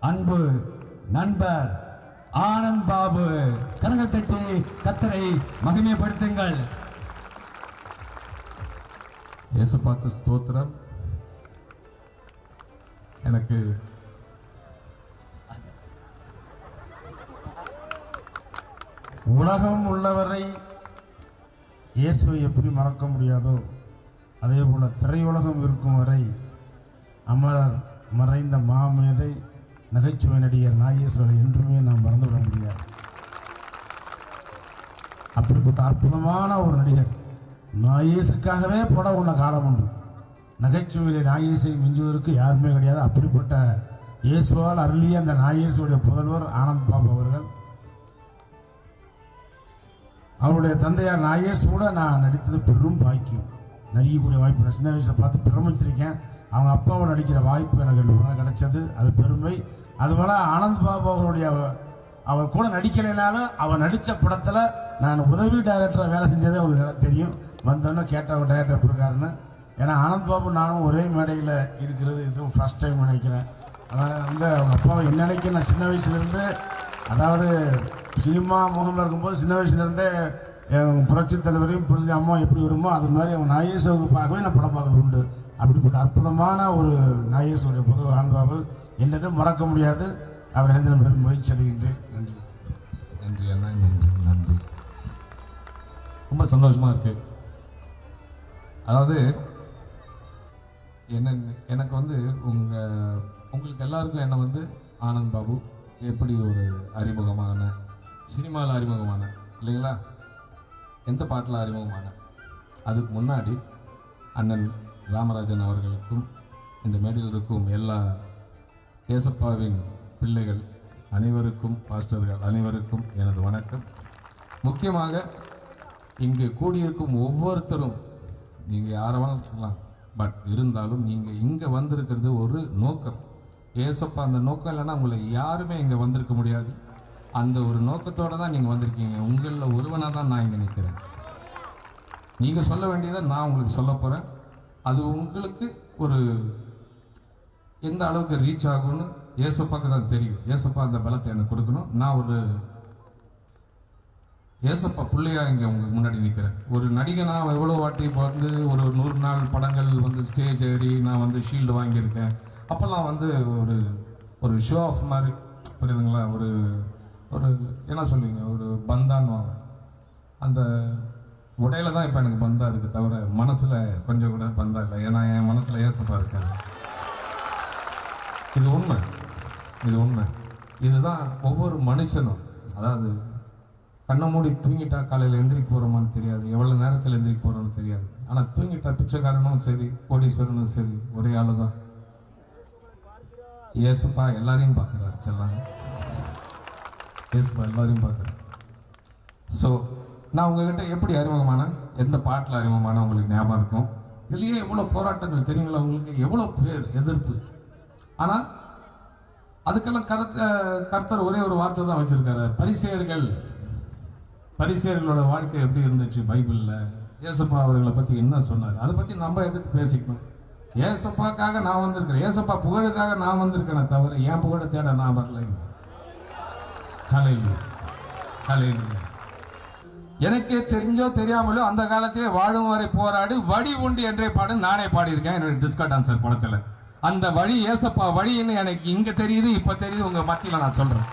அன்பு நண்பர் ஆனந்த் பாபு. கரங்கள் தட்டி கர்த்தரை மகிமைப்படுத்துங்கள். இயேசுவுக்கு ஸ்தோத்திரம். எனக்கு உலகம் உள்ளவரை இயேசுவை எப்படி மறக்க முடியாதோ அதே போல திரையுலகம் இருக்கும் வரை அமரர் மறைந்த மாமேதை நகைச்சுவை நடிகர் நாகேஸ்வரரை என்றுமே நாம் மறந்துவிட முடியாது. அப்படிப்பட்ட அற்புதமான ஒரு நடிகர். நாகேசுக்காகவே பட உள்ள காலம் உண்டு. நகைச்சுவையிலே நாகேசை மிஞ்சுவதற்கு யாருமே கிடையாது. அப்படிப்பட்ட இயேசுவால் அருளிய அந்த நாகேசுடைய புதல்வர் ஆனந்த் பாபு அவர்கள், அவருடைய தந்தையார் நாகேஷ் கூட நான் நடித்தது பெரும் பாக்கியம். நடிக்கக்கூடிய வாய்ப்பு நான் சின்ன வயசில் பார்த்து பிரமிச்சிருக்கேன். அவங்க அப்பாவோட நடிக்கிற வாய்ப்பு எனக்கு கிடைச்சது, அது பெருமை. அதுபோல் ஆனந்த் பாபு அவருடைய அவர் கூட நடிக்கலைனாலும் அவர் நடித்த படத்தில் நான் உதவி டைரக்டராக வேலை செஞ்சதே அவருக்கு தெரியும். வந்தோன்னே கேட்ட அவர் டைரக்டர் எப்படி இருக்காருன்னு. ஏன்னா ஆனந்த் பாபு நானும் ஒரே மேடையில் இருக்கிறது இதுவும் ஃபஸ்ட் டைம் நினைக்கிறேன். அதனால் வந்து அவங்க அப்பாவை என்ன நினைக்க நான் சின்ன வயசுலேருந்து, அதாவது சினிமா முகமில் இருக்கும்போது சின்ன வயசுலேருந்தே புரட்சி தலைவரையும் புரிஞ்ச அம்மா எப்படி வருமோ அது மாதிரி அவங்க நாகேஸ்வரப்பாகவே நான் படம் பார்க்கறது உண்டு. அப்படிப்பட்ட அற்புதமான ஒரு நாகேஸ்வருடைய பொது ஆனந்த் பாபு என்னென்னும் மறக்க முடியாது. அவர் இணைந்த பெரும் முயற்சி அடைகின்றேன். நன்றி. நன்றி அண்ணா, நன்றி நன்றி. ரொம்ப சந்தோஷமாக இருக்கு. அதாவது எனக்கு வந்து உங்களுக்கு எல்லாருக்கும் என்ன வந்து ஆனந்த் பாபு எப்படி ஒரு அறிமுகமான, சினிமாவில் அறிமுகமான இல்லைங்களா, எந்த பாட்டில் அறிமுகமான, அதுக்கு முன்னாடி அண்ணன் ராமராஜன் அவர்களுக்கும் இந்த மேடையில் இருக்கும் எல்லா ஏசப்பாவின் பிள்ளைகள் அனைவருக்கும், பாஸ்டர்கள் அனைவருக்கும் எனது வணக்கம். முக்கியமாக இங்கு கூடியிருக்கும் ஒவ்வொருத்தரும், நீங்கள் யாரெல்லாம் சொல்லலாம், பட் இருந்தாலும் நீங்கள் இங்கே வந்திருக்கிறது ஒரு நோக்கம். ஏசப்பா அந்த நோக்கம் இல்லைன்னா உங்களை யாருமே இங்கே வந்திருக்க முடியாது. அந்த ஒரு நோக்கத்தோடு தான் நீங்கள் வந்திருக்கீங்க. உங்களில் ஒருவனாக தான் நான் இங்கே நிற்கிறேன். நீங்கள் சொல்ல வேண்டியதை நான் உங்களுக்கு சொல்ல போகிறேன். அது உங்களுக்கு ஒரு எந்த அளவுக்கு ரீச் ஆகும்னு ஏசப்பாக்கு தான் தெரியும். ஏசப்பா அந்த பலத்தை எனக்கு கொடுக்கணும். நான் ஒரு ஏசப்பா பிள்ளையாக இங்கே உங்களுக்கு முன்னாடி நிற்கிறேன். ஒரு நடிகனாக எவ்வளோ வாட்டி வந்து ஒரு 100 நாள் படங்கள் வந்து ஸ்டேஜ் ஏறி நான் வந்து ஷீல்டு வாங்கியிருக்கேன். அப்போல்லாம் வந்து ஒரு ஷோ ஆஃப் மாதிரி, புரியுதுங்களா, ஒரு என்ன சொல்லுவீங்க, ஒரு பந்தான்னு அந்த உடையில தான் இப்போ எனக்கு பந்தா இருக்குது, தவிர மனசில் கொஞ்சம் கூட பந்தா இல்லை. ஏன்னா என் மனசில் ஏசப்பா இருக்காது. இது உண்மை, இது உண்மை. இதுதான் ஒவ்வொரு மனுஷனும். அதாவது கண்ணை மூடி தூங்கிட்டா காலையில் எந்திரிக்க போகிறோமான்னு தெரியாது, எவ்வளோ நேரத்தில் எந்திரிக்க போகிறோன்னு தெரியாது. ஆனால் தூங்கிட்டா பிச்சைக்காரனும் சரி, கோடீஸ்வரனும் சரி, ஒரே ஆளு தான். ஏசப்பா எல்லாரையும் பார்க்குறாரு. செல்லாங்க, ஏசப்பா எல்லாரையும் பார்க்குறாரு. ஸோ நான் உங்ககிட்ட எப்படி அறிமுகமான, எந்த பாட்டில் அறிமுகமான உங்களுக்கு ஞாபகம் இருக்கும். இதுலேயே எவ்வளோ போராட்டங்கள் தெரியுங்களா உங்களுக்கு, எவ்வளோ பேர் எதிர்ப்பு. ஆனால் அதுக்கெல்லாம் கர்த்தர் ஒரே ஒரு வார்த்தை தான் வச்சிருக்காரு. பரிசேயர்களோட வாழ்க்கை எப்படி இருந்துச்சு பைபிளில், ஏசப்பா அவர்களை பற்றி என்ன சொன்னார், அதை பற்றி நம்ம எதுக்கு பேசிக்கணும். ஏசப்பாக்காக நான் வந்திருக்கிறேன், ஏசப்பா புகழுக்காக நான் வந்திருக்கேன், தவிர என் புகழை தேட நான் வரல. ஹல்லேலூயா, ஹல்லேலூயா. எனக்கே தெரிஞ்சோ தெரியாமலோ அந்த காலத்திலே வாழும் வரை போராடு வழி உண்டு என்றே பாடு நானே பாடியிருக்கேன் என்னுடைய டிஸ்கோ டான்சர் படத்தில். அந்த வழி ஏசப்பா வழின்னு எனக்கு இங்க தெரியுது, இப்ப தெரியுது, உங்க மத்தியில நான் சொல்றேன்.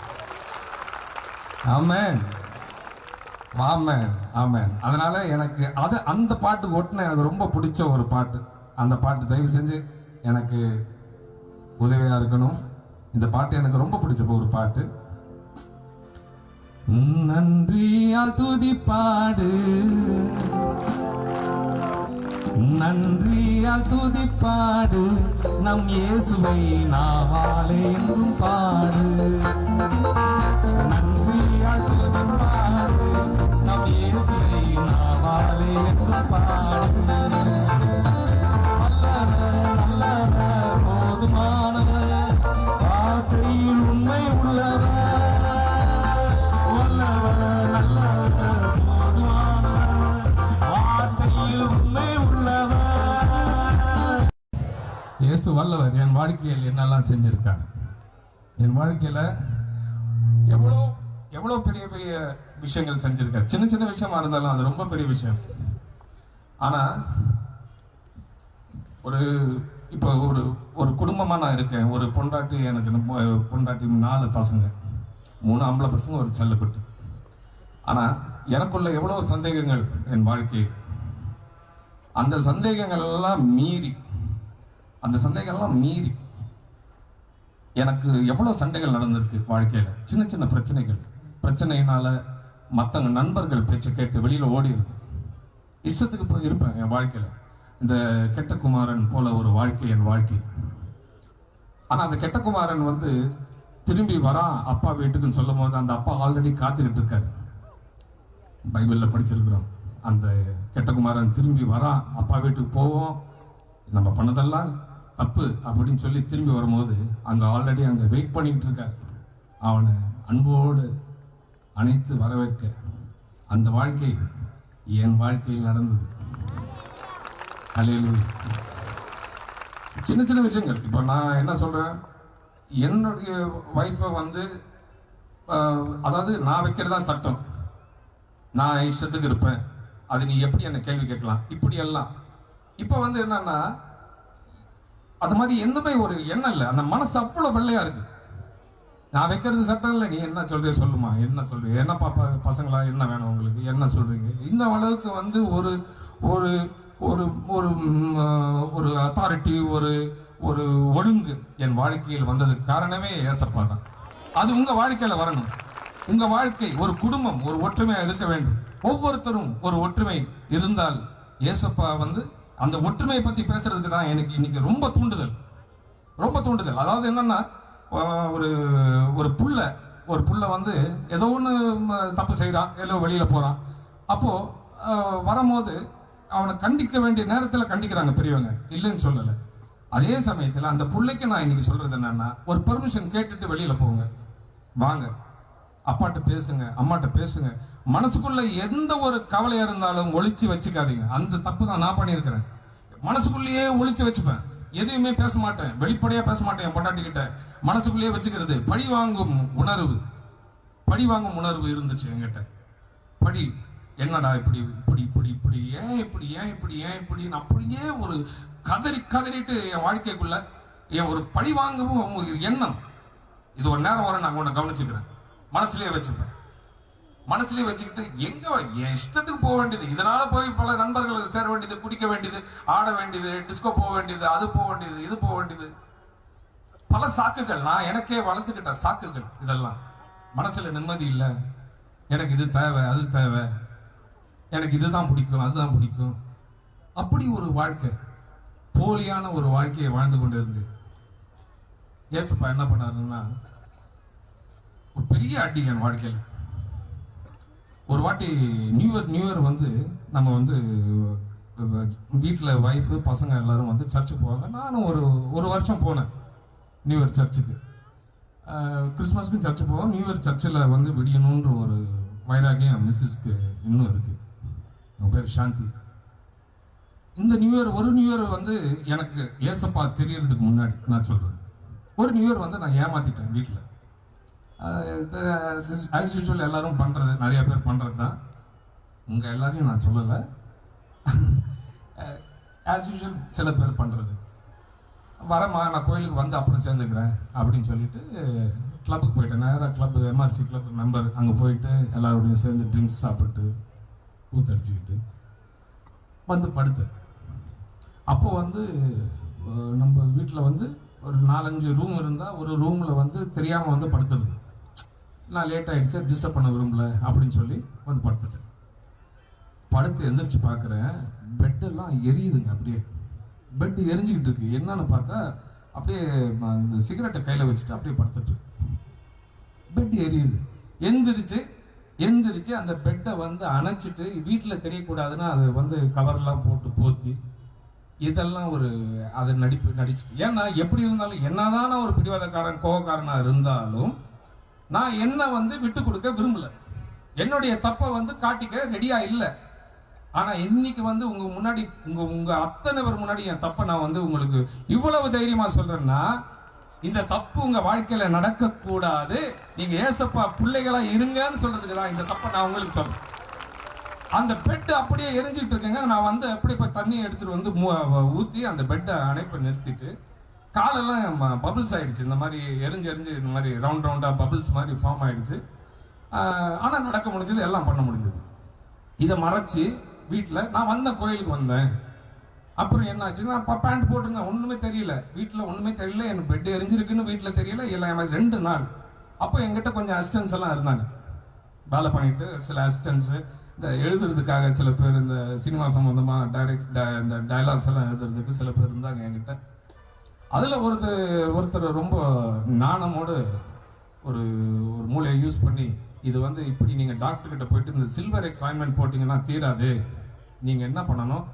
ஆமென், ஆமென், ஆமென். அதனால எனக்கு அந்த பாட்டு ஒட்டுன எனக்கு ரொம்ப பிடிச்ச ஒரு பாட்டு. அந்த பாட்டு தயவு செஞ்சு எனக்கு உதவியா இருக்கணும். இந்த பாட்டு எனக்கு ரொம்ப பிடிச்ச ஒரு பாட்டு. நன்றியால் துதிப்பாடு, நன்றியால் துதிப்பாடு, நம் இயேசுவை நாவாலே என்றும் பாடு. நன்றியால் துதிப்பாடு, நம் இயேசுவை நாவாலே என்றும் பாடு. நல்லவர், நல்லவர், போதுமானவர், வார்த்தையில் உண்மை உள்ளவர். இயேசு வல்லவர். என் வாழ்க்கையில் என்னெல்லாம் செஞ்சிருக்காரு, என் வாழ்க்கையில் எவ்வளோ எவ்வளோ பெரிய பெரிய விஷயங்கள் செஞ்சுருக்காரு. சின்ன சின்ன விஷயமா இருந்தாலும் அது ரொம்ப பெரிய விஷயம். ஆனால் இப்போ ஒரு குடும்பமாக நான் இருக்கேன். ஒரு பொண்டாட்டி, எனக்கு பொண்டாட்டி 4 பசங்க, 3 ஆம்பளை பசங்க, ஒரு செல்லக்குட்டி. ஆனால் எனக்குள்ள எவ்வளோ சந்தேகங்கள் என் வாழ்க்கை. அந்த சந்தேகங்கள்லாம் மீறி எனக்கு எவ்வளோ சண்டைகள் நடந்திருக்கு வாழ்க்கையில். சின்ன சின்ன பிரச்சனையினால மற்றவங்க நண்பர்கள் பேச்சை கேட்டு வெளியில் ஓடிடுது. இஷ்டத்துக்கு போய் இருப்பேன் என் வாழ்க்கையில். இந்த கெட்ட குமாரன் போல ஒரு வாழ்க்கை என் வாழ்க்கை. ஆனால் அந்த கெட்ட குமாரன் திரும்பி வரான் அப்பா வீட்டுக்குன்னு சொல்லும் போது அந்த அப்பா ஆல்ரெடி காத்துக்கிட்டு இருக்காரு. பைபிளில் படிச்சிருக்கிறோம். அந்த கெட்ட குமாரன் திரும்பி வரான், அப்பா வீட்டுக்கு போவோம், நம்ம பண்ணதெல்லாம் தப்பு அப்படின்னு சொல்லி திரும்பி வரும்போது அங்கே ஆல்ரெடி அங்கே வெயிட் பண்ணிக்கிட்டு இருக்கார். அவனை அன்போடு அணைத்து வரவேற்க அந்த வாழ்க்கை என் வாழ்க்கையில் நடந்தது. அல்லேலூயா. சின்ன சின்ன விஷயங்கள். இப்போ நான் என்ன சொல்கிறேன், என்னுடைய ஒய்ஃபை அதாவது நான் வைக்கிறதா சட்டம், நான் இஷ்டத்துக்கு இருப்பேன், அது நீ எப்படி என்னை கேள்வி கேட்கலாம், இப்படி எல்லாம். இப்போ என்னன்னா அது மாதிரி எந்தமே ஒரு எண்ணம் இல்லை. அந்த மனசு அவ்வளோ வெள்ளையா இருக்கு. நான் வைக்கிறது சட்டம் இல்லை, நீ என்ன சொல்றிய சொல்லுமா, என்ன சொல்றீங்க, என்ன பாப்பா பசங்களா, என்ன வேணும் உங்களுக்கு, என்ன சொல்றீங்க. இந்த அளவுக்கு ஒரு ஒரு ஒரு ஒரு ஒரு அத்தாரிட்டி, ஒரு ஒழுங்கு என் வாழ்க்கையில் வந்ததுக்கு காரணமே ஏசப்பா தான். அது உங்க வாழ்க்கையில வரணும். உங்க வாழ்க்கை ஒரு குடும்பம், ஒரு ஒற்றுமையா இருக்க வேண்டும். ஒவ்வொருத்தரும் ஒரு ஒற்றுமை இருந்தால் ஏசப்பா அந்த ஒற்றுமையை பத்தி பேசுறதுக்கு தான் எனக்கு இன்னைக்கு ரொம்ப தூண்டுதல். அதாவது என்னன்னா, ஒரு புள்ள ஏதோ ஒன்று தப்பு செய்கிறான், ஏதோ வெளியில போறான். அப்போ வரும்போது அவனை கண்டிக்க வேண்டிய நேரத்தில் கண்டிக்கிறாங்க பெரியவங்க, இல்லைன்னு சொல்லலை. அதே சமயத்தில் அந்த பிள்ளைக்கு நான் இன்னைக்கு சொல்றது என்னன்னா, ஒரு பெர்மிஷன் கேட்டுட்டு வெளியில போங்க, வாங்க, அப்பாட்ட பேசுங்க, அம்மாட்ட பேசுங்க. மனசுக்குள்ள எந்த ஒரு கவலையா இருந்தாலும் ஒளிச்சு வச்சுக்காதீங்க. அந்த தப்பு தான் நான் பண்ணியிருக்கிறேன். மனசுக்குள்ளேயே ஒளிச்சு வச்சுப்பேன், எதையுமே பேச மாட்டேன், வெளிப்படையா பேச மாட்டேன். என் பொண்டாட்டி கிட்ட மனசுக்குள்ளேயே வச்சுக்கிறது. பழி வாங்கும் உணர்வு இருந்துச்சு என்கிட்ட. என்னடா இப்படி இப்படி இப்படி இப்படி ஏன் இப்படி இப்படின்னு அப்படியே ஒரு கதறிட்டு என் வாழ்க்கைக்குள்ள என் ஒரு பழி வாங்கவும் எண்ணம். இது ஒரு நேரம் வர நான் உன்னை கவனிச்சுக்கிறேன், மனசுலயே வச்சுக்கிட்டு எங்க என் இஷ்டத்துக்கு போக வேண்டியது. இதனால போய் பல நண்பர்களுக்கு சேர வேண்டியது, குடிக்க வேண்டியது, ஆட வேண்டியது, டிஸ்கோ போக வேண்டியது, அது போக வேண்டியது, இது போக வேண்டியது, பல சாக்குகள். நான் எனக்கே வளர்த்துக்கிட்ட சாக்குகள். இதெல்லாம் மனசுல நிம்மதி இல்லை. எனக்கு இது தேவை, அது தேவை, எனக்கு இதுதான் பிடிக்கும், அதுதான் பிடிக்கும். அப்படி ஒரு வாழ்க்கை, போலியான ஒரு வாழ்க்கையை வாழ்ந்து கொண்டு இருந்து ஏசப்பா என்ன பண்ணாருன்னா, ஒரு பெரிய அடி என் வாழ்க்கையில். ஒரு வாட்டி நியூ இயர் நம்ம வீட்டில் ஒய்ஃபு பசங்க எல்லாரும் சர்ச்சுக்கு போவாங்க. நானும் ஒரு வருஷம் போனேன் நியூ இயர் சர்ச்சுக்கு. கிறிஸ்மஸ்க்கும் சர்ச்சு போவோம். நியூ இயர் சர்ச்சில் விடியணுன்ற ஒரு வைராகியம் மிஸ்ஸஸ்க்கு இன்னும் இருக்குது. அவங்க பேர் சாந்தி. இந்த ஒரு நியூ இயர் எனக்கு ஏசப்பா தெரியறதுக்கு முன்னாடி நான் சொல்கிறேன், ஒரு நியூ இயர் நான் ஏமாத்திட்டேன் வீட்டில். ஆஸ் யூஸ்வல் எல்லாரும் பண்ணுறது, நிறைய பேர் பண்ணுறது தான். உங்கள் எல்லாரையும் நான் சொல்லலை, ஆஸ் யூஸ்வல் சில பேர் பண்ணுறது. வரமா நான் கோயிலுக்கு அப்புறம் சேர்ந்துக்கிறேன் அப்படின்னு சொல்லிட்டு கிளப்புக்கு போயிட்டேன். நேராக கிளப், எம்ஆர்சி கிளப் மெம்பர், அங்கே போயிட்டு எல்லாரோடையும் சேர்ந்து ட்ரிங்க்ஸ் சாப்பிட்டு ஊத்தடிச்சுக்கிட்டு படுத்தேன். அப்போது நம்ம வீட்டில் ஒரு 4-5 ரூம் இருந்தால் ஒரு ரூமில் தெரியாமல் படுத்துறது. நான் லேட் ஆகிடுச்சு, டிஸ்டர்ப் பண்ண விரும்பல அப்படின்னு சொல்லி படுத்துட்டேன். படுத்து எந்திரிச்சு பார்க்குறேன், பெட்டெல்லாம் எரியுதுங்க. அப்படியே பெட்டு எரிஞ்சிக்கிட்டு இருக்கு. என்னன்னு பார்த்தா அப்படியே சிகரெட்டை கையில் வச்சுட்டு அப்படியே படுத்துட்டு பெட் எரியுது. எந்திரிச்சு அந்த பெட்டை அணைச்சிட்டு வீட்டில் தெரியக்கூடாதுன்னா அது கவர்லாம் போட்டு போத்தி இதெல்லாம் அதை நடிச்சுட்டு. ஏன்னா எப்படி இருந்தாலும் என்னதான் நான் ஒரு பிடிவாதக்காரன் கோவக்காரனா இருந்தாலும் நான் என்ன விட்டு கொடுக்க விரும்பல. என்னுடைய தப்பை காட்டிக்க ரெடியா இல்லை. ஆனா இன்னைக்கு உங்க முன்னாடி உங்க அத்தனை பேர் முன்னாடி என் தப்பை நான் உங்களுக்கு இவ்வளவு தைரியமா சொல்றேன்னா, இந்த தப்பு உங்க வாழ்க்கையில நடக்க கூடாது, நீங்க ஏசப்பா பிள்ளைகளா இருங்கன்னு சொல்றதுக்கு தான் இந்த தப்பை நான் உங்களுக்கு சொல்றேன். அந்த பெட் அப்படியே எரிஞ்சிட்டு இருக்குங்க. நான் வந்து அப்படியே போய் தண்ணியை எடுத்துட்டு வந்து ஊற்றி அந்த பெட்டை அணைப்பை நிறுத்திட்டு, காலெல்லாம் பபிள்ஸ் ஆயிடுச்சு. இந்த மாதிரி எரிஞ்சு இந்த மாதிரி ரவுண்டாக பபிள்ஸ் மாதிரி ஃபார்ம் ஆயிடுச்சு. ஆனால் நடக்க முடிஞ்சது, எல்லாம் பண்ண முடிஞ்சது. இதை மறைச்சி வீட்டில் நான் வந்தேன், கோயிலுக்கு வந்தேன். அப்புறம் என்ன ஆச்சுன்னா, பேண்ட் போட்டுருந்தேன், ஒன்றுமே தெரியல, வீட்டில் ஒன்றுமே தெரியல, எனக்கு பெட் எரிஞ்சிருக்குன்னு வீட்டில் தெரியல. இல்லை 2 நாள். அப்போ என்கிட்ட கொஞ்சம் அசிஸ்டன்ஸ் எல்லாம் இருந்தாங்க, வேலை பண்ணிட்டு. சில அசிஸ்டன்ஸு இந்த எழுதுறதுக்காக சில பேர், இந்த சினிமா சம்மந்தமாக இந்த டைலாக்ஸ் எல்லாம் எழுதுறதுக்கு சில பேர் இருந்தாங்க என்கிட்ட. அதில் ஒருத்தர் ரொம்ப நாணமோடு ஒரு மூளையை யூஸ் பண்ணி, இது வந்து இப்படி நீங்கள் டாக்டர்கிட்ட போயிட்டு இந்த சில்வர் எக்ஸ் ஆயின்மெண்ட் போட்டிங்கன்னா தீராது, நீங்கள் என்ன பண்ணணும்,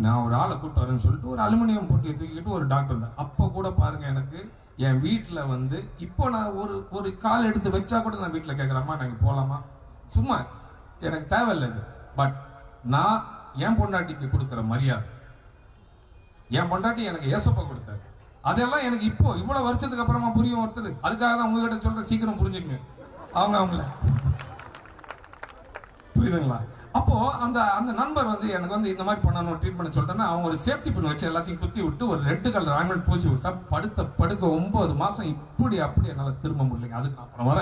நான் ஒரு ஆளை கூப்பிட்டு வரேன்னு சொல்லிட்டு ஒரு அலுமினியம் போட்டியை தூக்கிக்கிட்டு ஒரு டாக்டர் தான். அப்போ கூட பாருங்கள், எனக்கு என் வீட்டில் வந்து இப்போ நான் ஒரு கால் எடுத்து வச்சா கூட நான் வீட்டில் கேட்குறேம்மா நாங்கள் போகலாமா, சும்மா எனக்கு தேவையில்லை இது. பட் நான் என் பொண்டாட்டிக்கு கொடுக்குற மரியாதை, என் பொண்டாட்டி எனக்கு ஏசப்பா கொடுத்தாரு. அதெல்லாம் எனக்கு இப்போ இவ்வளோ வருஷத்துக்கு அப்புறமா புரியும் ஒருத்தர். அதுக்காக தான் உங்ககிட்ட சொல்கிறேன், சீக்கிரம் புரிஞ்சுக்குங்க அவங்கள. புரியுதுங்களா? அப்போ அந்த நண்பர் வந்து எனக்கு வந்து இந்த மாதிரி பண்ணணும் ட்ரீட்மெண்ட் சொல்லிட்டேன்னா, அவங்க ஒரு சேஃப்டி பின் வச்சு எல்லாத்தையும் குத்தி விட்டு ஒரு ரெட் கலர் ஆயின்மெண்ட் பூசி விட்டா படுக்க 9 மாதம் இப்படி அப்படி என்னால் திரும்ப முடியலைங்க. அதுக்கு அப்புறம் வர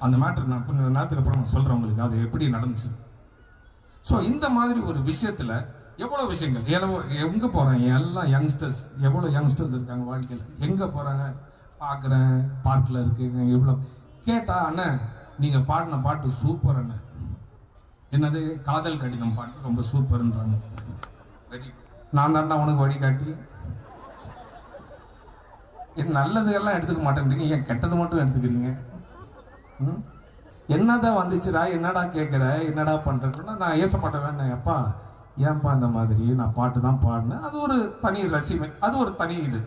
அந்த மேட்டர் நான் கொஞ்சம் நேரத்துக்கு அப்புறம் நான் சொல்கிறேன் உங்களுக்கு அது எப்படி நடந்துச்சு. ஸோ இந்த மாதிரி ஒரு விஷயத்தில் எவ்வளோ விஷயங்கள், எங்கே போகிறாங்க எல்லாம் யங்ஸ்டர்ஸ், எவ்வளோ யங்ஸ்டர்ஸ் இருக்காங்க வாழ்க்கையில், எங்கே போகிறாங்க பார்க்குறேன், பார்க்கில் இருக்குங்க. இவ்வளோ கேட்டால், அண்ணன் நீங்கள் பாடின பாட்டு சூப்பர் அண்ணன், என்னது காதல் கடிதம் பாட்டு ரொம்ப சூப்பர்ன்றாங்க. வெரி குட், நான் தாண்டா உனக்கு வழிகாட்டி. என் நல்லதுகள்லாம் எடுத்துக்க மாட்டேன்றீங்க, ஏன் கெட்டது மட்டும் எடுத்துக்கிறீங்க? என்னதான் வந்துச்சுடா, என்னடா கேட்குற, என்னடா பண்ணுறேன்னா, நான் ஏசப்பட்ட வேணேன். அப்பா ஏன்பா இந்த மாதிரி நான் பாட்டு தான் பாடினேன். அது ஒரு தனி ரசிமை, அது ஒரு தனி இது.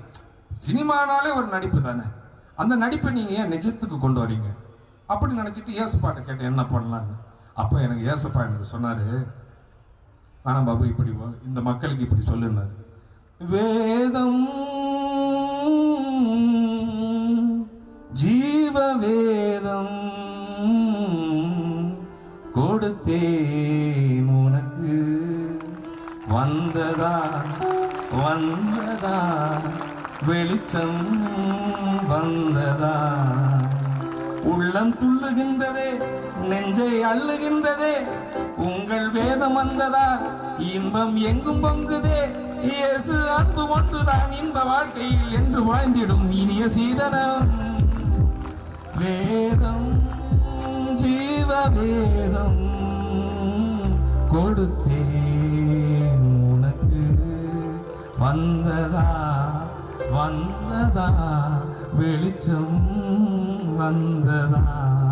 சினிமானாலே ஒரு நடிப்பு தானே, அந்த நடிப்பை நீங்கள் ஏன் நிஜத்துக்கு கொண்டு வரீங்க அப்படி நினச்சிட்டு ஏசப்பாட்ட கேட்டேன் என்ன பண்ணலான்னு. அப்போ எனக்கு ஏசப்பா எனக்கு சொன்னார், வேணாம் பாபு இப்படி இந்த மக்களுக்கு இப்படி சொல்லுனார். வேதம் ஜீவ வேதம் கொடுத்தேன் உனக்கு, வந்ததா வெளிச்சம் வந்ததா, உள்ளம் துள்ளுகின்றதே நெஞ்சை அள்ளுகின்றதே, உங்கள் வேதம் வந்ததா இன்பம் எங்கும் பொங்குதே, இயேசு அன்பு ஒன்றுதான் இன்ப வாழ்க்கையில் என்று வாழ்ந்திடும் இனிய சீதனம். வேதம் ஜீவ வேதம் கொடுத்தேன் உனக்கு, வந்ததா வெளிச்சம் வந்ததா.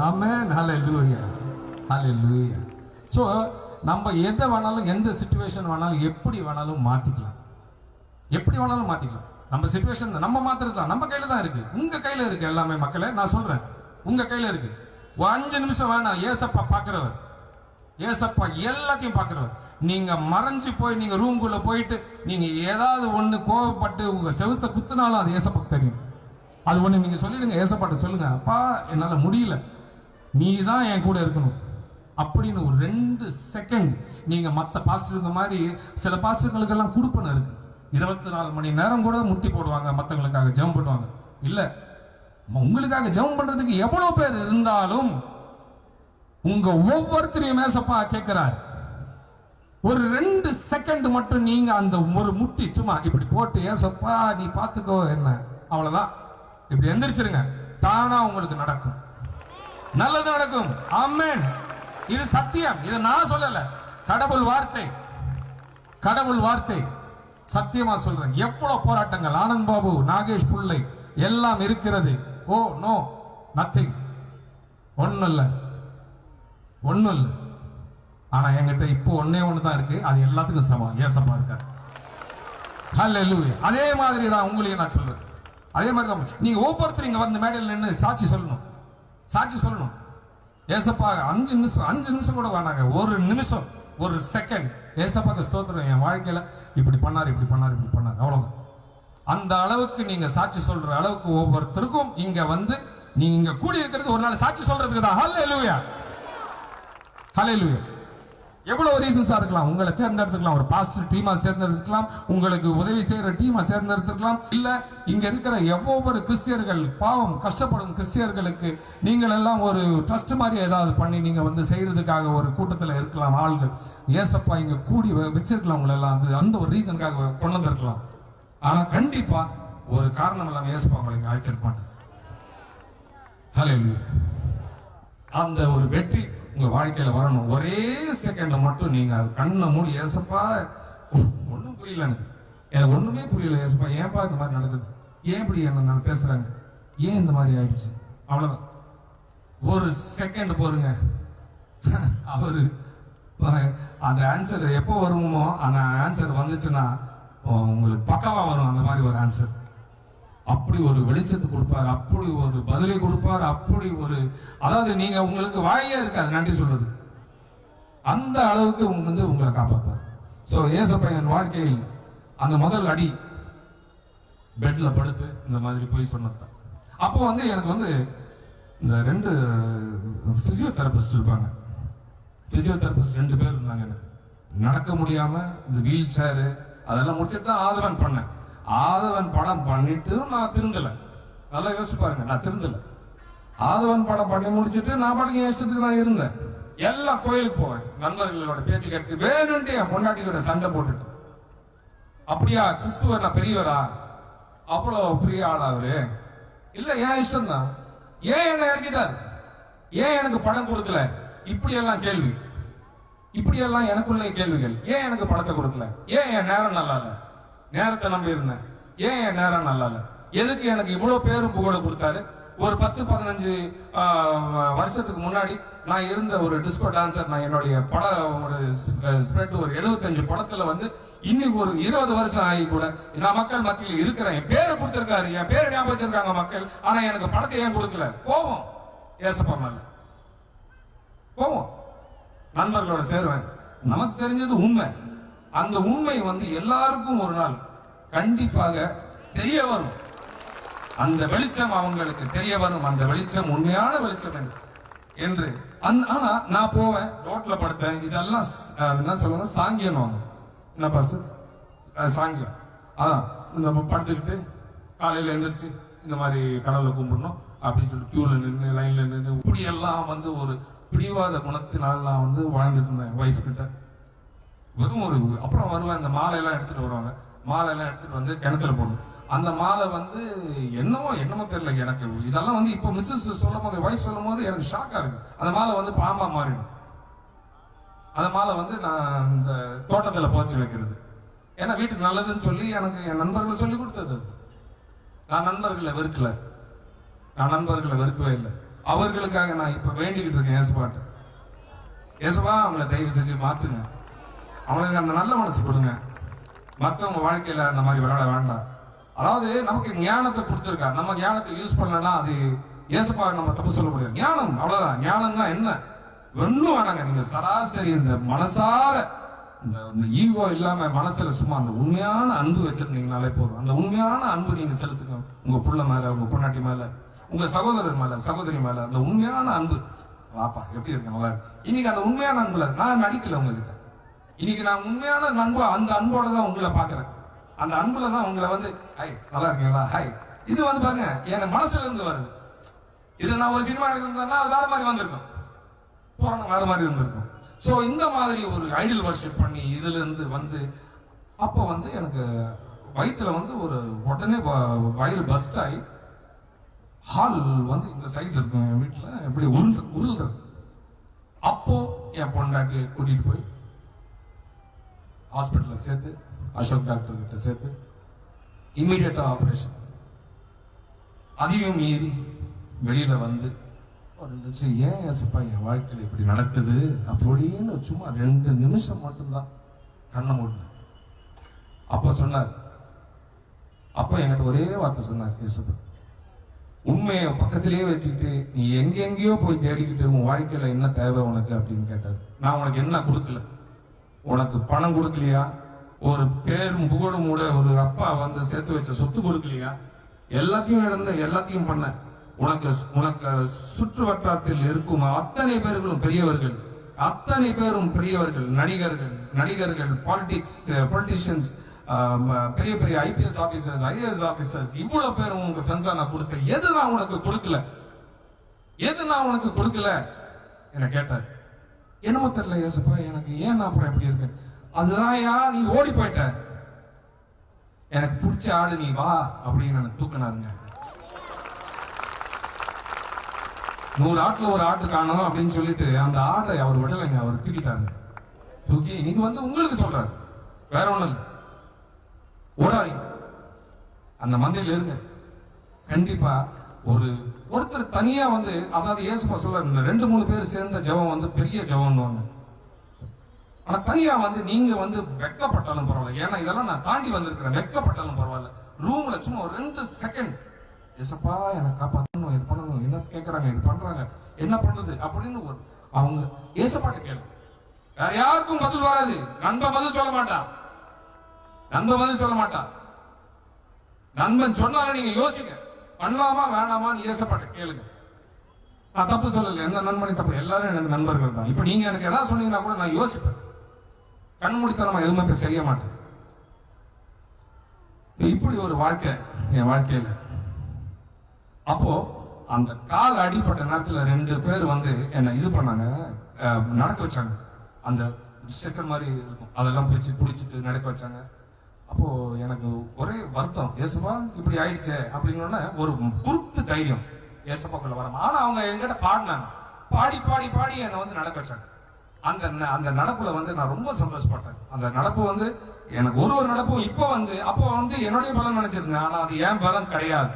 ஆமென், ஹல்லேலூயா, ஹல்லேலூயா. ஸோ நம்ம எதை வேணாலும், எந்த சிச்சுவேஷன் வேணாலும், எப்படி வேணாலும் மாற்றிக்கலாம், எப்படி வேணாலும் மாற்றிக்கலாம். நம்ம சிச்சுவேஷன் நம்ம மாத்திரலாம், நம்ம கையில் தான் இருக்குது, உங்கள் கையில் இருக்குது எல்லாமே. மக்களே நான் சொல்கிறேன், உங்கள் கையில் இருக்குது. 5 நிமிஷம் வேணாம், ஏசப்பா பார்க்குறவர், ஏசப்பா எல்லாத்தையும் பார்க்குறவர். நீங்கள் மறைஞ்சு போய் நீங்கள் ரூம்குள்ளே போயிட்டு நீங்கள் ஏதாவது ஒன்று கோவப்பட்டு உங்கள் செவுத்தை குத்துனாலும் அது ஏசப்பாக்கு தெரியும். அது ஒன்று நீங்கள் சொல்லிடுங்க, ஏசப்பாட்ட சொல்லுங்கள், அப்பா என்னால் முடியல, நீ தான் என் கூட இருக்கணும் அப்படின்னு ஒரு 2 செகண்ட் நீங்கள் மற்ற பாஸ்டருங்க மாதிரி சில பாஸ்டர்களுக்கெல்லாம் கொடுப்பன இருக்கு. 24 மணி நேரம் கூட முட்டி போடுவாங்க, மற்றவங்களுக்காக ஜெபம் பண்ணுவாங்க. இல்லை, உங்களுக்காக ஜெபம் பண்ணுறதுக்கு எவ்வளோ பேர் இருந்தாலும் உங்க ஒவ்வொருத்தரையும் ஏசப்பா கேட்கிறார். ஒரு 2 செகண்ட் மட்டும் நீங்க அந்த ஒரு முட்டி சும்மா இப்படி போட்டு, ஏசப்பா நீ பார்த்துக்கோ என்ன, அவ்வளவுதான், இப்படி எந்திரிச்சிருங்க, தானா உங்களுக்கு நடக்கும், நல்லது நடக்கும். ஆமென். இது சத்தியம், இது நான் சொல்லல, கடவுள் வார்த்தை, கடவுள் வார்த்தை. சத்தியமா சொல்றேன். எவ்வளவு போராட்டங்கள் ஆனந்த் பாபு, நாகேஷ் பிள்ளை எல்லாம் இருக்கிறது. ஓ நோ, நத்திங், ஒன்னும் இல்லை, ஒன்றும் இல்லை. ஆனால் என்கிட்ட இப்போ ஒன்னே ஒன்று தான் இருக்கு, அது எல்லாத்துக்கும் சமம், ஏசப்பா இருக்கார். ஹல்லேலூயா. அதே மாதிரி தான் உங்களையும் நான் சொல்றேன், அதே மாதிரி தான் நீங்க ஒவ்வொருத்தரும் இங்க வந்து மேடையில் நின்று சாட்சி சொல்லணும், சாட்சி சொல்லணும். ஏசப்பா 5 நிமிஷம் கூட வேணாங்க, 1 நிமிஷம், 1 செகண்ட், ஏசப்பாக்கு ஸ்தோத்திரம், என் வாழ்க்கையில் இப்படி பண்ணார், இப்படி பண்ணார், இப்படி பண்ணார், அவ்வளோதான். அந்த அளவுக்கு நீங்க சாட்சி சொல்ற அளவுக்கு ஒவ்வொருத்தருக்கும் இங்க வந்து நீங்க கூடி இருக்கிறது ஒரு நாள் சாட்சி சொல்றதுக்கு தான். ஹல்லேலூயா, ஹல்லேலூயா. எவ்வளவு ரீசன்ஸா இருக்கலாம். உங்களை தேர்ந்தெடுத்துக்கலாம், ஒரு பாஸ்டர் டீமா தேர்ந்தெடுத்துக்கலாம், உங்களுக்கு உதவி செய்யற டீமா தேர்ந்தெடுத்துக்கலாம், இல்ல இங்க இருக்கிற ஒவ்வொரு கிறிஸ்டியர்கள், பாவம் கஷ்டப்படும் கிறிஸ்டியர்களுக்கு நீங்கள் எல்லாம் ஒரு ட்ரஸ்ட் மாதிரி ஏதாவது பண்ணி நீங்க வந்து செய்யறதுக்காக ஒரு கூட்டத்தில் இருக்கலாம். ஆள்கள் ஏசப்பா இங்க கூடி வச்சிருக்கலாம் உங்களை எல்லாம், அந்த ஒரு ரீசனுக்காக கொண்டு வந்திருக்கலாம். ஆனா கண்டிப்பா ஒரு காரணம் இல்லாம ஏசப்பா உங்களை இங்க அழைச்சிருப்பாங்க. ஹல்லேலூயா. அந்த ஒரு வெற்றி உங்க வாழ்க்கையில வரணும். ஒரே செகண்ட்ல மட்டும் நீங்க கண்ணை மூடி ஏசப்பா ஒன்றும் புரியல, எனக்கு ஒண்ணுமே புரியல ஏசப்பா, ஏன்பா இந்த மாதிரி நடக்குது, ஏன் இப்படி என்ன பேசுறாங்க, ஏன் இந்த மாதிரி ஆயிடுச்சு, அவ்வளவுதான். ஒரு செகண்ட் போருங்க, அவரு அந்த ஆன்சர் எப்போ வருமோ அந்த ஆன்சர் வந்துச்சுன்னா உங்களுக்கு பக்காவா வரும். அந்த மாதிரி ஒரு ஆன்சர், அப்படி ஒரு வெளிச்சத்தை கொடுப்பாரு, அப்படி ஒரு பதிலை கொடுப்பாரு, அப்படி ஒரு, அதாவது நீங்க உங்களுக்கு வாயே இருக்காது நன்றி சொல்றது, அந்த அளவுக்கு உங்களை காப்பாத்தார். ஸோ ஏசப்பா என் வாழ்க்கையில் அந்த முதல் அடி பெட்ல படுத்து இந்த மாதிரி போய் சொன்னதான். அப்போ எனக்கு இந்த 2 பிசியோதெரபிஸ்ட் இருப்பாங்க. பிசியோதெரபிஸ்ட் 2 பேர் இருந்தாங்க. எனக்கு நடக்க முடியாம இந்த வீல் சேரு அதெல்லாம் முடிச்சுட்டு தான் ஆதவன் பண்ணேன். ஆதவன் படம் பண்ணிட்டு நான் திருந்தல. நல்லா யோசிச்சு பாருங்க, நான் திருந்தல. ஆதவன் படம் பண்ணி முடிச்சுட்டு நான் பாட்டுக்கு என் இஷ்டத்துக்கு நான் இருந்தேன். எல்லாம் கோயிலுக்கு போவேன், நண்பர்களோட பேச்சு கேட்டு வேணும்ட்டு என் பொண்டாட்டியோட சண்டை போட்டுட்டு, அப்படியா கிறிஸ்துவர் நான் பெரியவரா, அவ்வளோ பெரிய ஆளா அவரு, இல்ல என் இஷ்டம் தான், ஏன் என்ன இறக்கிட்டார், ஏன் எனக்கு படம் கொடுக்கல, இப்படி எல்லாம் கேள்வி, இப்படி எல்லாம் எனக்குள்ள கேள்விகள். ஏன் எனக்கு படத்தை கொடுக்கல, ஏன் என் நேரம் நல்லா இல்ல, நேரத்தை நம்பி இருந்தேன், ஏன் என் நேரம் நல்லா இல்ல, எதுக்கு எனக்கு இவ்வளவு பேரும் புகழ கொடுத்தாரு. ஒரு 10-15 வருஷத்துக்கு முன்னாடி நான் இருந்த ஒரு டிஸ்கோ டான்சர், நான் என்னுடைய பட ஒரு ஸ்ப்ரெட் ஒரு 75 படத்துல இன்னைக்கு ஒரு 20 வருஷம் ஆகி கூட நான் மக்கள் மத்தியில் இருக்கிறேன். என் பேரை கொடுத்திருக்காரு, என் பேரை ஞாபகம் வச்சிருக்காங்க மக்கள், ஆனா எனக்கு படத்தை ஏன் கொடுக்கல? கோபம் ஏசப்பா மேல, கோபம். நண்பர்களோட சேருவேன், நமக்கு தெரிஞ்சது உண்மை. அந்த உண்மை எல்லாருக்கும் ஒரு நாள் கண்டிப்பாக தெரிய வரும். அந்த வெளிச்சம் அவங்களுக்கு தெரிய வரும், அந்த வெளிச்சம் உண்மையான வெளிச்சம் என்று. ஆனா நான் போவேன், ரோட்ல படுப்பேன், இதெல்லாம் என்ன சொல்லுவாங்க, சாங்கியம். என்ன பாஸ்டர் சாங்கியம்? அதான் இந்த படுத்துக்கிட்டு காலையில எழுந்திரிச்சு இந்த மாதிரி கடவுளை கும்பிடணும் அப்படின்னு சொல்லி கியூல நின்று லைன்ல நின்று இப்படி எல்லாம் ஒரு பிடிவாத குணத்தினால் நான் வாழ்ந்துட்டு இருந்தேன் வைஃப் கிட்ட. வெறும் ஒரு அப்புறம் வருவேன், இந்த மாலையெல்லாம் எடுத்துட்டு வருவாங்க, மாலையெல்லாம் எடுத்துட்டு கிணத்துல போடணும். அந்த மாலை என்னமோ தெரியல எனக்கு. இதெல்லாம் இப்போ மிஸ்ஸஸ் சொல்லும் போது, வைஃப் சொல்லும் போது எனக்கு ஷாக்கா இருக்கு. அந்த மாலை பாம்பா மாறிடும். அந்த மாலை நான் இந்த தோட்டத்துல போச்சு வைக்கிறது, ஏன்னா வீட்டுக்கு நல்லதுன்னு சொல்லி எனக்கு என் நண்பர்கள் சொல்லி கொடுத்தது. நான் நண்பர்களை வெறுக்கல, நான் நண்பர்களை வெறுக்கவே இல்லை. அவர்களுக்காக நான் இப்ப வேண்டிக்கிட்டு இருக்கேன் ஏசப்பாட்டு, ஏசப்பா அவங்கள தயவு செஞ்சு மாத்துங்க, அவங்களுக்கு அந்த நல்ல மனசு கொடுங்க, மற்றவங்க வாழ்க்கையில அந்த மாதிரி விளையாட வேண்டாம். அதாவது நமக்கு ஞானத்தை கொடுத்துருக்கா, நம்ம ஞானத்தை யூஸ் பண்ணலன்னா அது ஏசப்பா நம்ம தப்பு சொல்ல முடியாது. ஞானம் அவ்வளவுதான். ஞானம்னா என்ன? ஒன்னும் வேணாங்க, நீங்க சராசரி இந்த மனசார இந்த ஈகோ இல்லாம மனசுல சும்மா அந்த உண்மையான அன்பு வச்சிருந்தீங்கனாலே போதும். அந்த உண்மையான அன்பு நீங்க செலுத்துங்க, உங்க புள்ள மேல, உங்க பொண்டாட்டி மேல, உங்க சகோதரர் மேல, சகோதரி மேல, அந்த உண்மையான அன்பு. வாப்பா எப்படி இருக்கு நல்லா. இன்னைக்கு அந்த உண்மையான அன்புல நான் நடிக்கல உங்ககிட்ட. இன்னைக்கு நான் உண்மையான நண்பு, அந்த அன்போட தான் உங்களை பாக்குறேன். அந்த அன்புல தான் உங்களை ஹை நல்லா இருக்கீங்களா, ஹை இது பாருங்க என் மனசுல இருந்து வருது. இது நான் ஒரு சினிமா எடுத்திருந்தேன்னா அது வேற மாதிரி வந்திருக்கும், போறோம் வேற மாதிரி இருந்திருக்கும். ஸோ இந்த மாதிரி ஒரு ஐடியல் வர்ஷிப் பண்ணி இதுல இருந்து அப்போ எனக்கு வயிற்றுல ஒரு உடனே வயிறு பஸ்ட் ஆகி ஹால் இந்த சைஸ் இருக்கும் என் வீட்டுல, எப்படி உருள்றது. அப்போ என் பொண்டாட்டி கூட்டிட்டு போய் ஹாஸ்பிட்டல்ல சேர்த்து, அசோக் டாக்டர் கிட்ட சேர்த்து இம்மீடியட்டா ஆபரேஷன். அதையும் மீறி வெளியில ஒரு நிமிஷம், ஏன் ஏசப்பா என் வாழ்க்கையில் இப்படி நடக்குது அப்படின்னு சும்மா 2 நிமிஷம் மட்டும்தான் கண்ணை மூடினேன். அப்ப சொன்னார், அப்ப என்கிட்ட ஒரே வார்த்தை சொன்னார், ஏசப்பா உண்மையை பக்கத்திலேயே வச்சுக்கிட்டு நீ எங்கெங்கயோ போய் தேடிக்கிட்டு உன் வாழ்க்கையில என்ன தேவை உனக்கு அப்படின்னு கேட்டார். நான் உனக்கு என்ன கொடுக்கல, உனக்கு பணம் கொடுக்கலையா, ஒரு பேரும் புகழும் கூட ஒரு அப்பா வந்து சேர்த்து வச்ச சொத்து கொடுக்கலையா? எல்லாத்தையும் இழந்து எல்லாத்தையும் பண்ண உனக்கு சுற்று வட்டாரத்தில் இருக்கும் அத்தனை பேர்களும் பெரியவர்கள், அத்தனை பேரும் பெரியவர்கள், நடிகர்கள், பொலிட்டிஷியன்ஸ், பெரிய பெரிய ஐபிஎஸ் ஆபீசர்ஸ், ஐஏஎஸ் ஆபீசர்ஸ், இவ்வளவு பேரும் உங்க ஃப்ரெண்ட்ஸா நான் கொடுத்தேன். எது நான் உனக்கு கொடுக்கல என்ன கேட்டார். என்னமோ தெரியல ஏசப்பா, எனக்கு ஏன் நான் அப்புறம் எப்படி இருக்கேன்? அதுதான் நீ ஓடி போயிட்ட, எனக்கு பிடிச்ச ஆடு நீ வா அப்படின்னு எனக்கு தூக்கினாருங்க. 100 ஆட்டுல ஒரு ஆட்டு காணும் அப்படின்னு சொல்லிட்டு அந்த ஆட்டை அவர் விடலைங்க, அவர் தூக்கிட்டாருங்க. தூக்கி நீங்க வந்து உங்களுக்கு சொல்றாரு, வேற ஒண்ணும் இல்லை, ஓடாதீங்க, அந்த மந்தையில இருங்க. கண்டிப்பா ஒருத்தர் தனியா வந்து, அதாவது ஏசப்பா சொல்றாரு 2-3 பேர் சேர்ந்த ஜெபம் வந்து பெரிய ஜெபம்னு. ஆனா தனியா வந்து நீங்க வந்து வெக்கப்பட்டாலும் பரவாயில்ல, ஏன்னா இதெல்லாம் நான் தாண்டி வந்திருக்கிறேன், வெக்கப்பட்டாலும் பரவாயில்ல, ரூம்ல சும்மா ஒரு 2 செகண்ட் ஏசப்பா எனக்கு காப்பாற்றணும், இது பண்ணணும், என்ன கேட்கறாங்க, இது பண்றாங்க, என்ன பண்றது அப்படின்னு அவங்க ஏசப்பாட்ட கேளு. வேற யாருக்கும் பதில் வராது. நண்பன் பதில் சொல்ல மாட்டான். நண்பன் சொன்னாலும் நீங்க யோசிங்க, பண்ணலாமா வேணாமான்னு ஏசப்பாட்ட கேளுங்க. நான் தப்பு சொல்லல, எந்த நண்பனையும் தப்பு, எல்லாரும் எனக்கு நண்பர்கள் தான். இப்ப நீங்க எனக்கு ஏதாவது சொன்னீங்கன்னா கூட நான் யோசிப்பேன், கண்மூடித்தனமா எதுவுமே செய்ய மாட்டேன். இப்படி ஒரு வாழ்க்கை என் வாழ்க்கையில. அப்போ அந்த கால் அடிப்பட்ட நேரத்துல 2 பேர் வந்து என்ன இது பண்ணாங்க, நடக்க வச்சாங்க. அந்த ஸ்ட்ரெச்சர் மாதிரி இருக்கும், அதெல்லாம் பிடிச்சிட்டு நடக்க வச்சாங்க. அப்போ எனக்கு ஒரே வருத்தம், ஏசப்பா இப்படி ஆயிடுச்சே அப்படின்னு ஒரு குருட்டு தைரியம் ஏசப்பாக்குள்ள வர. ஆனா அவங்க என்கிட்ட பாடினாங்க, பாடி என்னை வந்து நடக்க வச்சாங்க. அந்த நடப்புல வந்து நான் ரொம்ப சந்தோஷப்பட்டேன். அந்த நடப்பு வந்து எனக்கு ஒரு நடப்பும் அப்போ வந்து என்னுடைய பலம் நினைச்சிருந்தேன். ஆனா அது என் பலம் கிடையாது,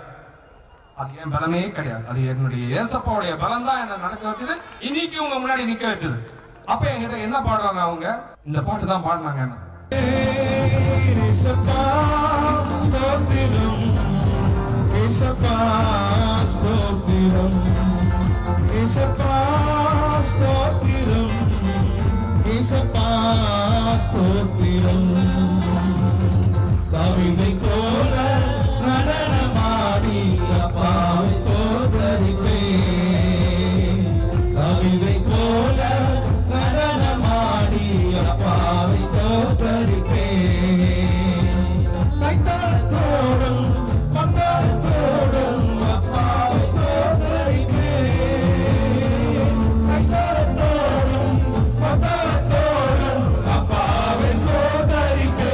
அது என் பலமே கிடையாது, அது என்னுடைய ஏசப்பாவுடைய பலம் தான் என்ன நடக்க வச்சது, இன்னைக்கு உங்க முன்னாடி நிக்க வச்சது. அப்ப என்கிட்ட என்ன பாடுவாங்க, அவங்க இந்த பாட்டு தான் பாடினாங்க. என்ன கவிதை போல நடனமாடி அப்பாவை ஸ்தோத்தரிப்பே, கவிதை போல நடனமாடி அப்பாவை ஸ்தோத்தரிப்பே, கைத்தளத்தோடும் பந்தளத்தோடும் அப்பாவை ஸ்தோத்தரிப்பே, கைத்தளத்தோடும் பந்தளத்தோடும் அப்பாவை ஸ்தோத்தரிப்பே.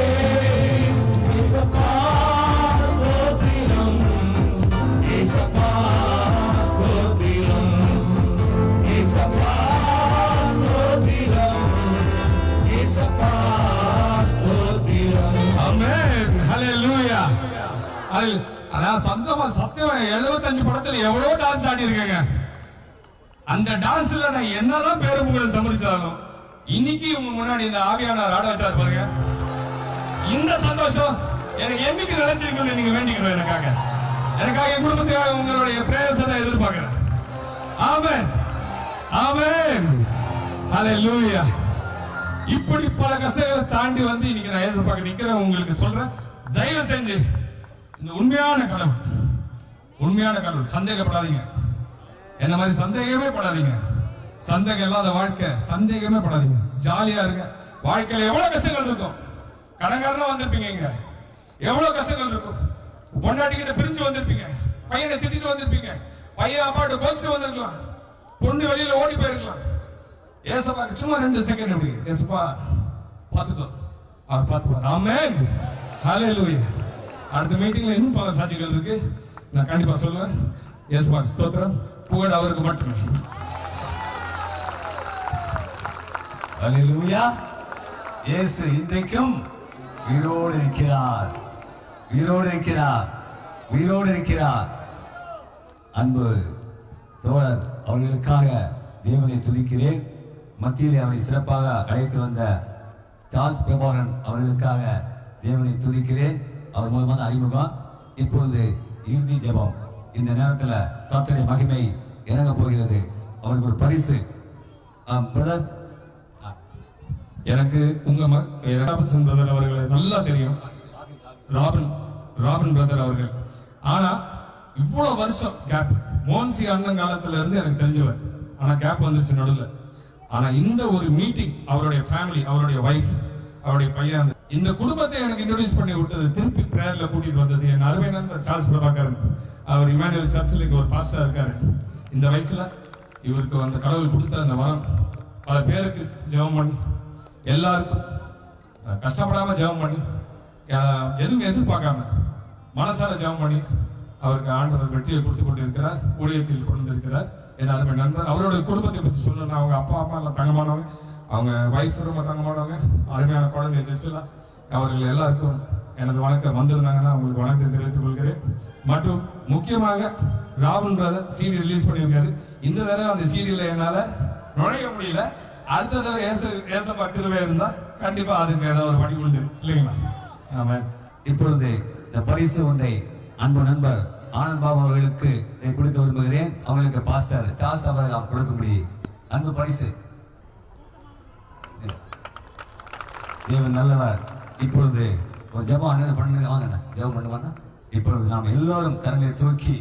சத்தியமா 75 படத்துல எவ்வளவு டான்ஸ் ஆடி இருக்கேங்க. அந்த டான்ஸ்ல நான் என்னதான் பேரு புகழ் சம்மதிச்சாலும் இன்னைக்கு உங்க முன்னாடி இந்த ஆவியானவர் ஆட வச்சாரு பாருங்க. இந்த சந்தோஷம் எனக்கு என்னைக்கு நினைச்சிருக்கணும்னு நீங்க வேண்டிக்கணும். எனக்காக என் குடும்பத்துக்காக உங்களுடைய பிரேயர்ஸை எதிர்பார்க்கிறேன். ஆமென், ஆமென், ஹல்லேலூயா. இப்படி பல கஷ்டங்களை தாண்டி வந்து இன்னைக்கு நான் ஏசப்பாக்க நிக்கிறேன். உங்களுக்கு சொல்றேன், தயவு செஞ்சு இந்த உண்மையான கடவுள் சந்தேகப்படாதீங்க. என்ன மாதிரி சந்தேகமே படாதீங்க. சந்தேகம் இல்லாத வாழ்க்கை, சந்தேகமே படாதீங்க. ஜாலியா இருங்க. வாழ்க்கையில எவ்வளவு கஷ்டங்கள் இருக்கும். கடன்காரனா வந்திருப்பீங்க, இங்க எவ்வளவு கஷ்டங்கள் இருக்கும். பொண்டாட்டி கிட்ட பிரிஞ்சு வந்திருப்பீங்க, பையனை திட்டிட்டு வந்திருப்பீங்க, பையன் அப்பாட்ட கோச்சிட்டு வந்திருக்கலாம், பொண்ணு வெளியில ஓடி போயிருக்கலாம். ஏசப்பாக்கு சும்மா 2 செகண்ட் எப்படி, ஏசப்பா பார்த்துக்கோ, அவர் பார்த்துப்பார். ஆமென், ஹல்லேலூயா. அடுத்த மீட்டிங்ல இன்னும் பல சாட்சிகள் இருக்கு, நான் கண்டிப்பா சொல்லுவேன். ஏசப்பாக்கு ஸ்தோத்திரம், புகழ் அவருக்கு மட்டுமே. ஹல்லேலூயா. இயேசு இன்றைக்கும் உயிரோடு இருக்கிறார். அன்பு தோழர் அவர்களுக்காக தேவனை துதிக்கிறேன். மத்தியிலே அவரை சிறப்பாக அழைத்து வந்த சார்ல்ஸ் பிரபாகரன் அவர்களுக்காக தேவனை துதிக்கிறேன். அவர் மூலமான அறிமுகம். இப்பொழுது இறுதி ஜெபம். இந்த நேரத்தில் கர்த்தருடைய மகிமை இறங்க போகிறது. அவருக்கு ஒரு பரிசு. பிரதர் எனக்கு உங்க ராபின்சன் பிரதர் அவர்களை நல்லா தெரியும். ராபின் பிரதர் அவர்கள். ஆனா இவ்வளவு வருஷம் கேப், மோன்சி அண்ணன் காலத்துல இருந்து எனக்கு தெரிஞ்சவர். ஆனா கேப் வந்துருச்சு நடுவில். ஆனா இந்த ஒரு மீட்டிங், அவருடைய ஃபேமிலி, அவருடைய வைஃப், அவருடைய பையன், இந்த குடும்பத்தை எனக்கு இன்ட்ரோடியூஸ் பண்ணி விட்டது, திருப்பி பிரேயர்ல கூட்டிட்டு வந்தது என் அருமை நண்பர் சார்ல்ஸ் பிரபாகரன். அவர் இமானுவேல் சர்ச்சில் இங்க ஒரு பாஸ்டரா இருக்காரு. இந்த வயசுல இவருக்கு அந்த கடவுள் கொடுத்த அந்த வரம், பல பேருக்கு ஜெபம் பண்ணி, எல்லாருக்கும் கஷ்டப்படாம ஜெபம் பண்ணி, எதுவும் எதிர்பார்க்காம மனசார ஜெபம் பண்ணி அவருக்கு ஆண்டவர் வெற்றியை கொடுத்து கொண்டு இருக்கிறார், ஊழியத்தில் கொண்டு இருக்கிறார். என் அருமை நண்பர், அவரோட குடும்பத்தை பற்றி சொல்லணும். அவங்க அப்பா அம்மா எல்லாம் தங்கமானவங்க, அவங்க வைஃப் ரொம்ப தங்கமானவங்க, அருமையான குழந்தை ஜெசிலா. அவர்கள் எல்லாருக்கும் எனது வணக்கம். வந்திருந்தாங்கன்னா அவங்களுக்கு வணக்கத்தை தெரிவித்துக் கொள்கிறேன். மற்றும் முக்கியமாக ராபின் பிரதர் சிடி ரிலீஸ் பண்ணியிருக்காரு. இந்த தடவை அந்த சிடியில என்னால நுழைய முடியல. அடுத்த தடவை ஏசப்பா கிருபை இருந்தா கண்டிப்பா அதுக்கு ஏதாவது ஒரு வழி உண்டு, இல்லைங்களா? ஆமா. இப்பொழுது இந்த பரிசு ஒன்றை அன்பு நண்பர் ஆனந்த் பாபு அவர்களுக்கு கொடுக்க விரும்புகிறேன். அவர்களுக்கு பாஸ்டர் சார்ல்ஸ் அவர்கள் கொடுக்கும்படி அன்பு பரிசு. தேவன் நல்லவர். இப்பொழுது ஒரு ஜெபம் அண்ணனை பண்ணுங்க, வாங்க ஜெபம் பண்ணுவாங்க. இப்பொழுது நாம் எல்லோரும் கரங்களை தூக்கி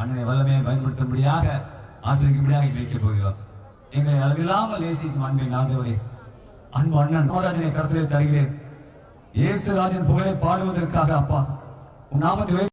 அண்ணனை வல்லமையை பயன்படுத்தும்படியாக ஆசிரியக்கும்படியாக வைக்கப் போகிறோம். எங்களை அளவில்லாமல் நேசிக்கும் அன்பின் ஆண்டவரே, அன்பு அண்ணன் நவராஜனை கருத்திலே தருகிறேன். இயேசு ராஜன் புகழை பாடுவதற்காக அப்பா உன் நாமத்தை